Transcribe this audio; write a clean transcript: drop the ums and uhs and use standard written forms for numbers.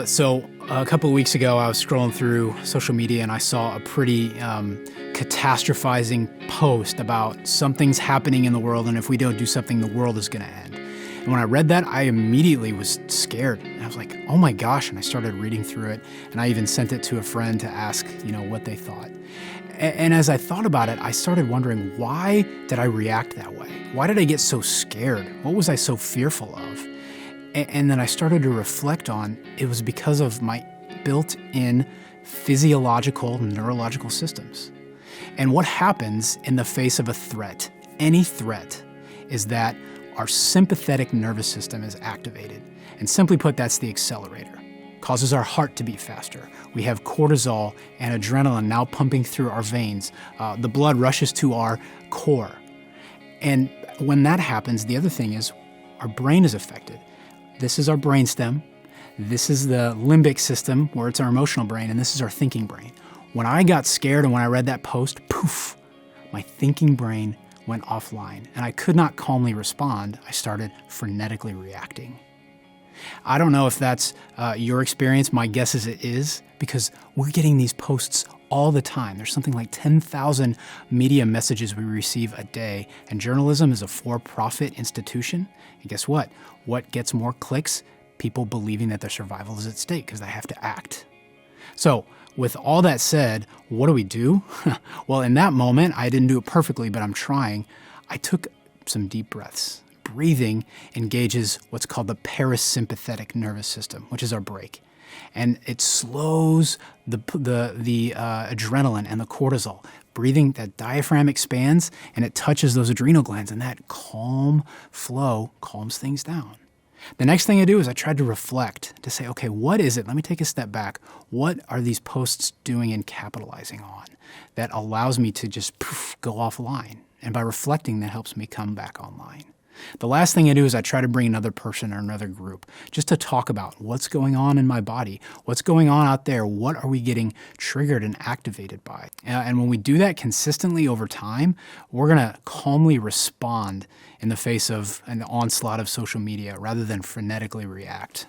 So a couple of weeks ago, I was scrolling through social media and I saw a pretty catastrophizing post about something's happening in the world, and if we don't do something, the world is going to end. And when I read that, I immediately was scared. And I was like, oh my gosh, and I started reading through it, and I even sent it to a friend to ask, what they thought. And as I thought about it, I started wondering, why did I react that way? Why did I get so scared? What was I so fearful of? And then I started to reflect on, it was because of my built-in physiological, neurological systems. And what happens in the face of a threat, any threat, is that our sympathetic nervous system is activated. And simply put, that's the accelerator. Causes our heart to beat faster. We have cortisol and adrenaline now pumping through our veins. The blood rushes to our core. And when that happens, the other thing is our brain is affected. This is our brainstem. This is the limbic system, where it's our emotional brain, and this is our thinking brain. When I got scared and when I read that post, poof, my thinking brain went offline, and I could not calmly respond. I started frenetically reacting. I don't know if that's your experience. My guess is it is, because we're getting these posts all the time. There's something like 10,000 media messages we receive a day, and journalism is a for-profit institution. And guess what? What gets more clicks? People believing that their survival is at stake because they have to act. So, with all that said, what do we do? Well, in that moment, I didn't do it perfectly, but I'm trying. I took some deep breaths. Breathing engages what's called the parasympathetic nervous system, which is our brake. And it slows the adrenaline and the cortisol. Breathing, that diaphragm expands and it touches those adrenal glands, and that calm flow calms things down. The next thing I do is I tried to reflect, to say, okay, what is it? Let me take a step back. What are these posts doing and capitalizing on that allows me to just go offline? And by reflecting, that helps me come back online. The last thing I do is I try to bring another person or another group just to talk about what's going on in my body, what's going on out there, what are we getting triggered and activated by. And when we do that consistently over time, we're going to calmly respond in the face of an onslaught of social media rather than frenetically react.